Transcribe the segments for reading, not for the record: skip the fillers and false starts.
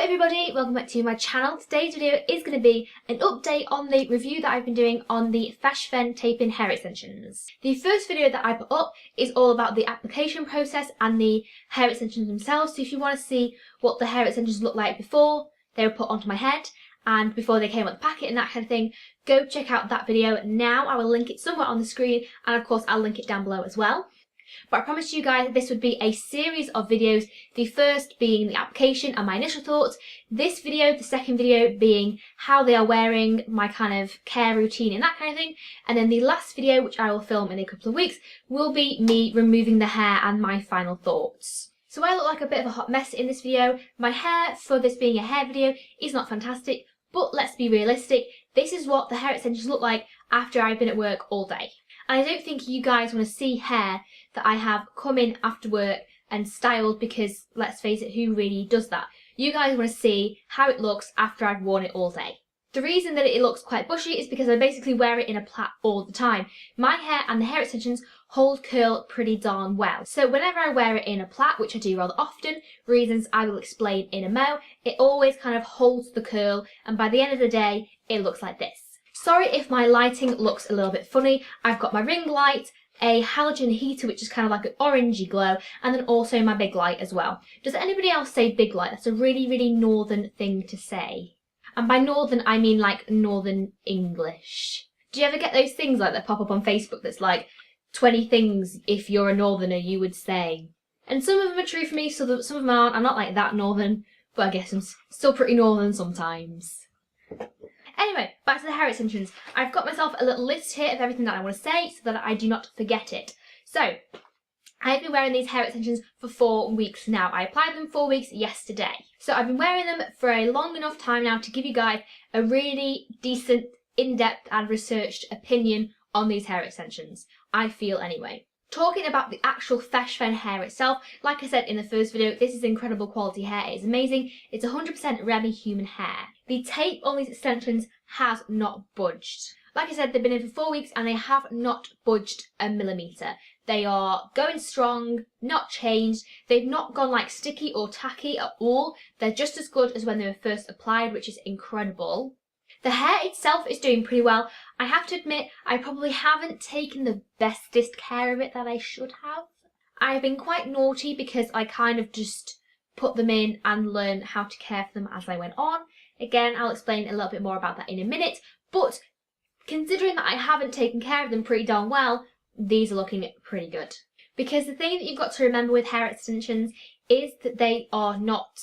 Hello everybody, welcome back to my channel. Today's video is going to be an update on the review that I've been doing on the Feshfen tape-in hair extensions. The first video that I put up is all about the application process and the hair extensions themselves, so if you want to see what the hair extensions look like before they were put onto my head and before they came out the packet and that kind of thing, go check out that video now. I will link it somewhere on the screen and of course I'll link it down below as well. But I promised you guys that this would be a series of videos, the first being the application and my initial thoughts, this video, the second video being how they are wearing, my kind of care routine and that kind of thing, and then the last video, which I will film in a couple of weeks, will be me removing the hair and my final thoughts. So I look like a bit of a hot mess in this video. My hair, for this being a hair video, is not fantastic, but let's be realistic, this is what the hair extensions look like after I've been at work all day. And I don't think you guys want to see hair that I have come in after work and styled, because let's face it, who really does that? You guys want to see how it looks after I've worn it all day. The reason that it looks quite bushy is because I basically wear it in a plait all the time. My hair and the hair extensions hold curl pretty darn well. So whenever I wear it in a plait, which I do rather often, reasons I will explain in a mo, it always kind of holds the curl, and by the end of the day, it looks like this. Sorry if my lighting looks a little bit funny. I've got my ring light, a halogen heater which is kind of like an orangey glow, and then also my big light as well. Does anybody else say big light? That's a really northern thing to say. And by northern I mean like northern English. Do you ever get those things like that pop up on Facebook that's like 20 things if you're a northerner you would say? And some of them are true for me, so that some of them aren't. I'm not like that northern, but I guess I'm still pretty northern sometimes. Anyway, back to the hair extensions. I've got myself a little list here of everything that I want to say so that I do not forget it. So, I've been wearing these hair extensions for 4 weeks now. I applied them 4 weeks yesterday. So I've been wearing them for a long enough time now to give you guys a really decent, in-depth and researched opinion on these hair extensions. I feel anyway. Talking about the actual Feshfen hair itself, like I said in the first video, this is incredible quality hair. It is amazing. It's 100% Remy human hair. The tape on these extensions has not budged. Like I said, they've been in for 4 weeks and they have not budged a millimetre. They are going strong, not changed. They've not gone like sticky or tacky at all. They're just as good as when they were first applied, which is incredible. The hair itself is doing pretty well. I have to admit, I probably haven't taken the bestest care of it that I should have. I've been quite naughty because I kind of just put them in and learned how to care for them as I went on. Again, I'll explain a little bit more about that in a minute, but considering that I haven't taken care of them pretty darn well, these are looking pretty good. Because the thing that you've got to remember with hair extensions is that they are not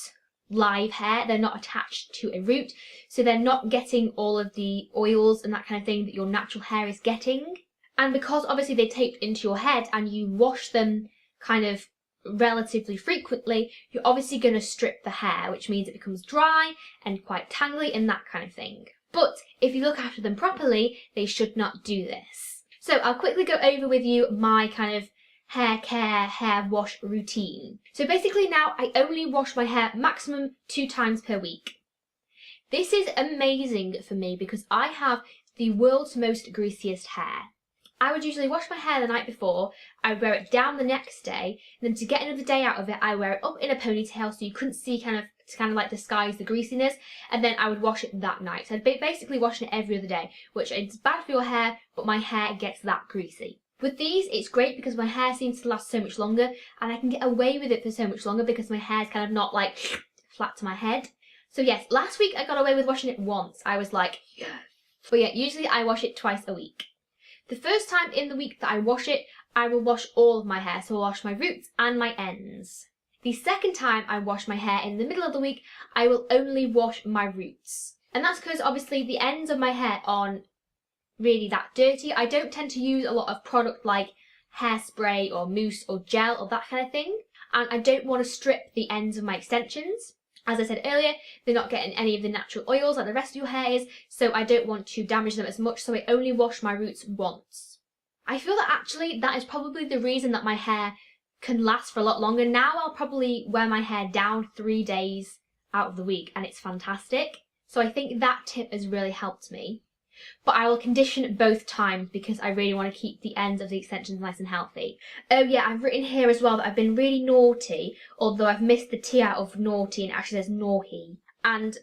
live hair, they're not attached to a root, so they're not getting all of the oils and that kind of thing that your natural hair is getting. And because obviously they taped into your head and you wash them kind of relatively frequently, you're obviously going to strip the hair, which means it becomes dry and quite tangly and that kind of thing. But if you look after them properly, they should not do this. So I'll quickly go over with you my kind of hair care, hair wash routine. So basically now I only wash my hair maximum 2 times per week. This is amazing for me because I have the world's most greasiest hair. I would usually wash my hair the night before, I would wear it down the next day, and then to get another day out of it, I wear it up in a ponytail so you couldn't see kind of like disguise the greasiness, and then I would wash it that night. So I'd basically washing it every other day, which is bad for your hair, but my hair gets that greasy. With these, it's great because my hair seems to last so much longer, and I can get away with it for so much longer because my hair's kind of not like flat to my head. So yes, last week I got away with washing it once. I was like, yes. But yeah, usually I wash it twice a week. The first time in the week that I wash it, I will wash all of my hair, so I'll wash my roots and my ends. The second time I wash my hair in the middle of the week, I will only wash my roots. And that's because obviously the ends of my hair aren't really that dirty. I don't tend to use a lot of product like hairspray or mousse or gel or that kind of thing. And I don't want to strip the ends of my extensions. As I said earlier, they're not getting any of the natural oils like the rest of your hair is, so I don't want to damage them as much, so I only wash my roots once. I feel that actually that is probably the reason that my hair can last for a lot longer. Now I'll probably wear my hair down 3 days out of the week and it's fantastic. So I think that tip has really helped me. But I will condition both times because I really want to keep the ends of the extensions nice and healthy. Oh yeah, I've written here as well that I've been really naughty, although I've missed the T out of naughty and it actually says naughty. And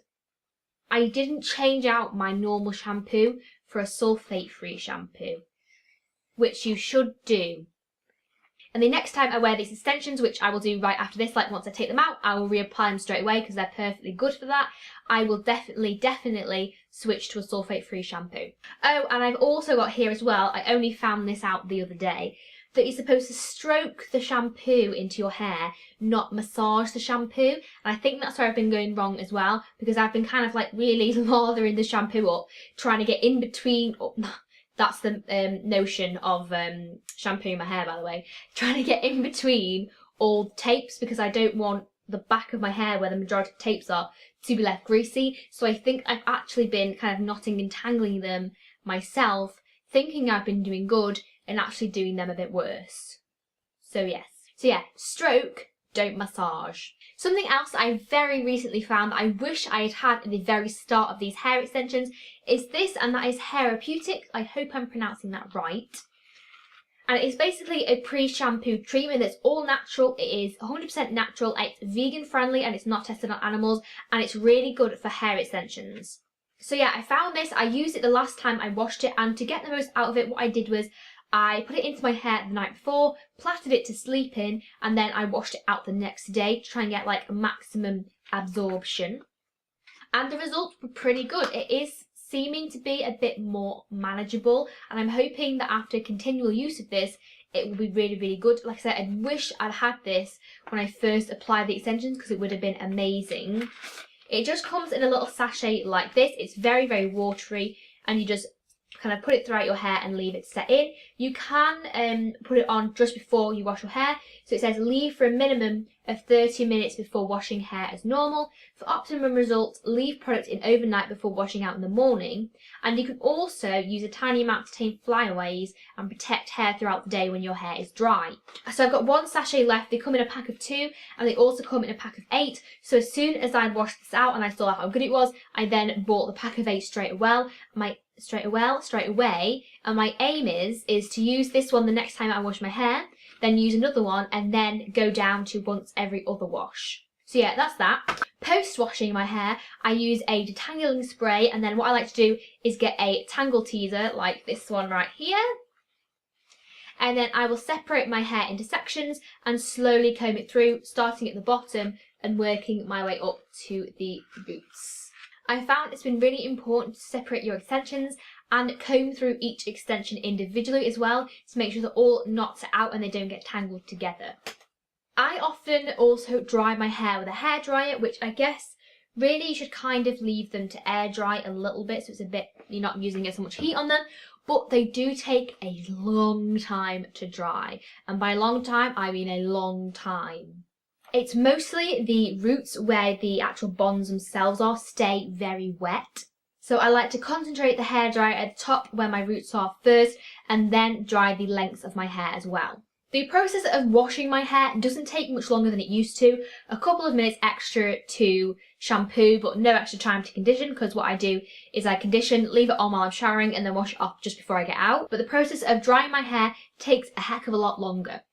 I didn't change out my normal shampoo for a sulfate-free shampoo, which you should do. And the next time I wear these extensions, which I will do right after this, like once I take them out, I will reapply them straight away because they're perfectly good for that. I will definitely switch to a sulfate-free shampoo. Oh, and I've also got here as well, I only found this out the other day, that you're supposed to stroke the shampoo into your hair, not massage the shampoo. And I think that's where I've been going wrong as well, because I've been kind of like really lathering the shampoo up, trying to get in between. Oh, that's the notion of shampooing my hair, by the way. Trying to get in between all the tapes because I don't want the back of my hair, where the majority of tapes are, to be left greasy. So I think I've actually been kind of knotting and tangling them myself, thinking I've been doing good and actually doing them a bit worse. So yes. So yeah, stroke, don't massage. Something else I very recently found that I wish I had had at the very start of these hair extensions is this, and that is Therapeutic. I hope I'm pronouncing that right. And it's basically a pre-shampoo treatment that's all natural. It is 100% natural, it's vegan friendly, and it's not tested on animals, and it's really good for hair extensions. So yeah, I found this, I used it the last time I washed it, and to get the most out of it, what I did was I put it into my hair the night before, plaited it to sleep in, and then I washed it out the next day to try and get like maximum absorption. And the results were pretty good. It is seeming to be a bit more manageable, and I'm hoping that after continual use of this, it will be really good. Like I said, I wish I'd had this when I first applied the extensions because it would have been amazing. It just comes in a little sachet like this. It's very watery, and you just kind of put it throughout your hair and leave it set in. You can put it on just before you wash your hair. So it says leave for a minimum of 30 minutes before washing hair as normal. For optimum results, leave product in overnight before washing out in the morning. And you can also use a tiny amount to tame flyaways and protect hair throughout the day when your hair is dry. So I've got one sachet left. They come in a pack of 2, and they also come in a pack of 8. So as soon as I washed this out and I saw how good it was, I then bought the pack of 8 straight away. And my aim is to use this one the next time I wash my hair, then use another one, and then go down to once every other wash. So yeah, that's that. Post washing my hair, I use a detangling spray, and then what I like to do is get a tangle teaser like this one right here. And then I will separate my hair into sections and slowly comb it through, starting at the bottom and working my way up to the roots. I found it's been really important to separate your extensions and comb through each extension individually as well to make sure they're all knocked out and they don't get tangled together. I often also dry my hair with a hairdryer, which I guess really you should kind of leave them to air dry a little bit so it's a bit, you're not using as much heat on them, but they do take a long time to dry. And by long time, I mean a long time. It's mostly the roots where the actual bonds themselves are stay very wet. So I like to concentrate the hairdryer at the top where my roots are first and then dry the lengths of my hair as well. The process of washing my hair doesn't take much longer than it used to. A couple of minutes extra to shampoo, but no extra time to condition, because what I do is I condition, leave it on while I'm showering, and then wash it off just before I get out. But the process of drying my hair takes a heck of a lot longer,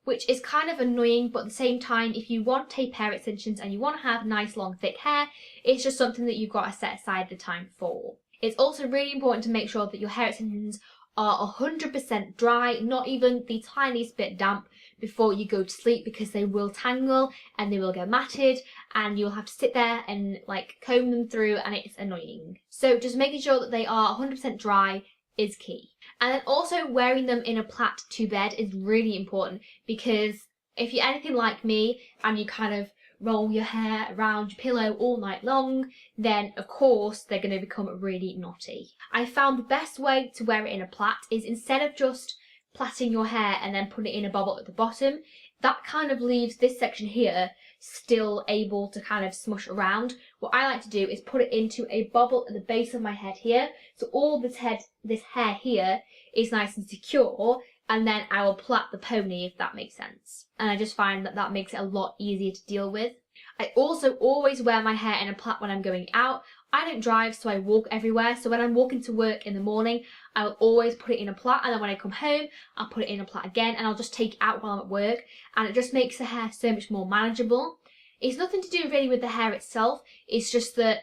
which is kind of annoying, but at the same time, if you want tape hair extensions and you want to have nice long thick hair, it's just something that you've got to set aside the time for. It's also really important to make sure that your hair extensions are 100% dry, not even the tiniest bit damp, before you go to sleep, because they will tangle and they will get matted and you'll have to sit there and like comb them through, and it's annoying. So just making sure that they are 100% dry is key. And then also wearing them in a plait to bed is really important, because if you're anything like me and you kind of roll your hair around your pillow all night long, then of course they're going to become really knotty. I found the best way to wear it in a plait is, instead of just plaiting your hair and then putting it in a bobble at the bottom, that kind of leaves this section here still able to kind of smush around. What I like to do is put it into a bobble at the base of my head here, so all this hair here is nice and secure, and then I will plait the pony, if that makes sense. And I just find that that makes it a lot easier to deal with. I also always wear my hair in a plait when I'm going out. I don't drive, so I walk everywhere. So when I'm walking to work in the morning, I'll always put it in a plait. And then when I come home, I'll put it in a plait again. And I'll just take it out while I'm at work. And it just makes the hair so much more manageable. It's nothing to do really with the hair itself. It's just that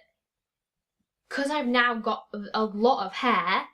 because I've now got a lot of hair,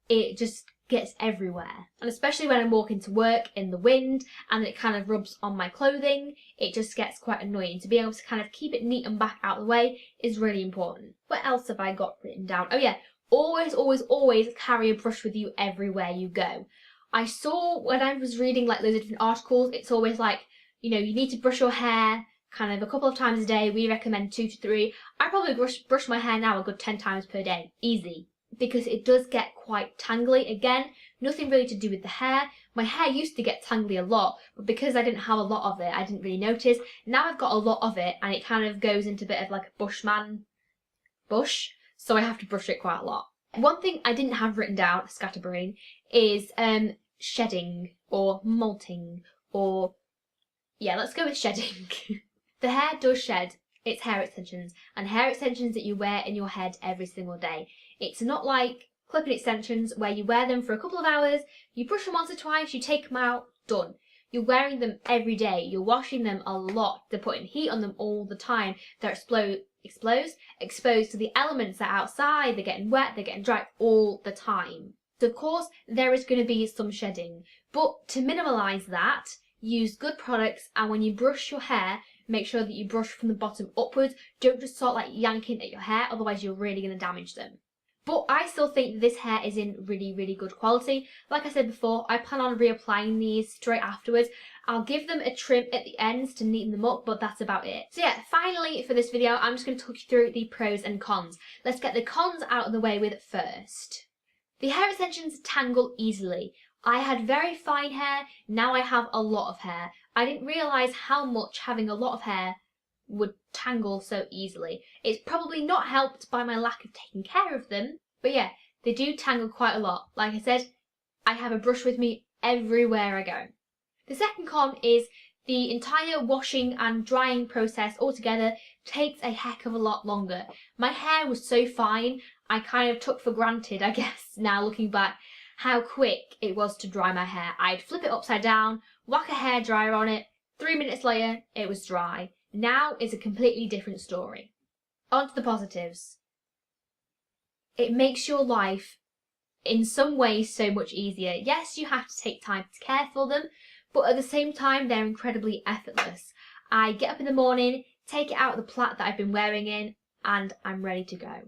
it just gets everywhere. And especially when I'm walking to work in the wind and it kind of rubs on my clothing, it just gets quite annoying. To be able to kind of keep it neat and back out of the way is really important. What else have I got written down? Oh yeah, always, always, always carry a brush with you everywhere you go. I saw when I was reading like loads of different articles, it's always like, you know, you need to brush your hair kind of a couple of times a day. We recommend 2 to 3. I probably brush my hair now a good 10 times per day, easy. Because it does get quite tangly. Again, nothing really to do with the hair. My hair used to get tangly a lot, but because I didn't have a lot of it, I didn't really notice. Now I've got a lot of it, and it kind of goes into a bit of like a bush, so I have to brush it quite a lot. One thing I didn't have written down, scatterbrain, is shedding or molting, or yeah, let's go with shedding. The hair does shed its hair extensions, and hair extensions that you wear in your head every single day. It's not like clip-in extensions where you wear them for a couple of hours, you brush them once or twice, you take them out, done. You're wearing them every day, you're washing them a lot, they're putting heat on them all the time, they're exposed to the elements that are outside, they're getting wet, they're getting dry all the time. So of course there is going to be some shedding, but to minimise that, use good products, and when you brush your hair, make sure that you brush from the bottom upwards. Don't just start like yanking at your hair, otherwise you're really going to damage them. But I still think that this hair is in really, really good quality. Like I said before, I plan on reapplying these straight afterwards. I'll give them a trim at the ends to neaten them up, but that's about it. So yeah, finally for this video, I'm just going to talk you through the pros and cons. Let's get the cons out of the way with first. The hair extensions tangle easily. I had very fine hair, now I have a lot of hair. I didn't realise how much having a lot of hair would tangle so easily. It's probably not helped by my lack of taking care of them, but yeah, they do tangle quite a lot. Like I said, I have a brush with me everywhere I go. The second con is the entire washing and drying process altogether takes a heck of a lot longer. My hair was so fine, I kind of took for granted, I guess, now looking back, how quick it was to dry my hair. I'd flip it upside down, whack a hairdryer on it, 3 minutes later, it was dry. Now is a completely different story. On to the positives. It makes your life in some ways so much easier. Yes, you have to take time to care for them, but at the same time, they're incredibly effortless. I get up in the morning, take it out of the plait that I've been wearing in, and I'm ready to go.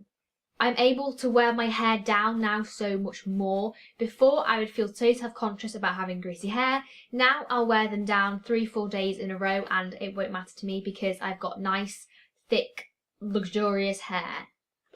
I'm able to wear my hair down now so much more. Before, I would feel so self-conscious about having greasy hair. Now I'll wear them down 3-4 days in a row and it won't matter to me because I've got nice, thick, luxurious hair.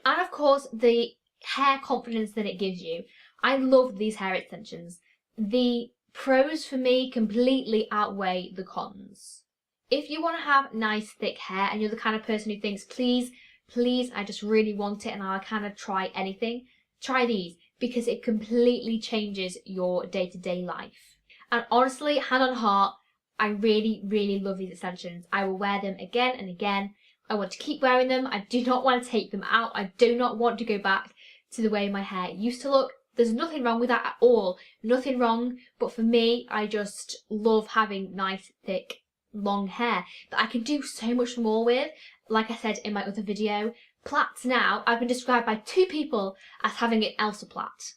And of course, the hair confidence that it gives you. I love these hair extensions. The pros for me completely outweigh the cons. If you want to have nice, thick hair and you're the kind of person who thinks, please, I just really want it and I'll kind of try anything, try these because it completely changes your day-to-day life. And honestly, hand on heart, I really, really love these extensions. I will wear them again and again. I want to keep wearing them. I do not want to take them out. I do not want to go back to the way my hair used to look. There's nothing wrong with that at all. Nothing wrong. But for me, I just love having nice, thick, long hair that I can do so much more with. Like I said in my other video, plaits now, I've been described by 2 people as having an Elsa plait.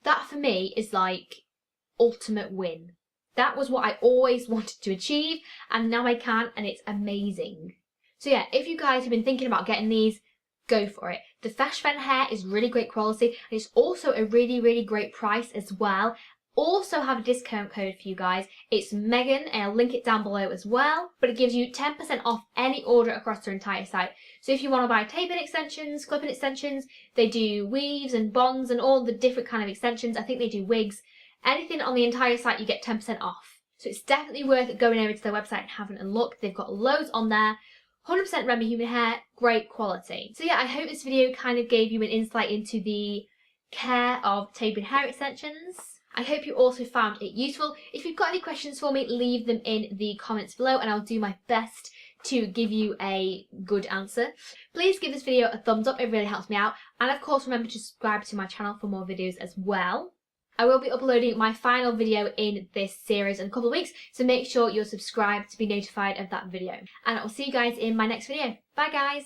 That for me is like ultimate win. That was what I always wanted to achieve and now I can, and it's amazing. So yeah, if you guys have been thinking about getting these, go for it. The Feshfen hair is really great quality and it's also a really, really great price as well. Also have a discount code for you guys. It's Megan and I'll link it down below as well, but it gives you 10% off any order across their entire site. So if you want to buy tape-in extensions, clip-in extensions, they do weaves and bonds and all the different kind of extensions. I think they do wigs. Anything on the entire site you get 10% off. So it's definitely worth going over to their website and having a look. They've got loads on there. 100% Remy human hair, great quality. So yeah, I hope this video kind of gave you an insight into the care of tape-in hair extensions. I hope you also found it useful. If you've got any questions for me, leave them in the comments below and I'll do my best to give you a good answer. Please give this video a thumbs up, it really helps me out. And of course, remember to subscribe to my channel for more videos as well. I will be uploading my final video in this series in a couple of weeks, so make sure you're subscribed to be notified of that video. And I will see you guys in my next video. Bye guys!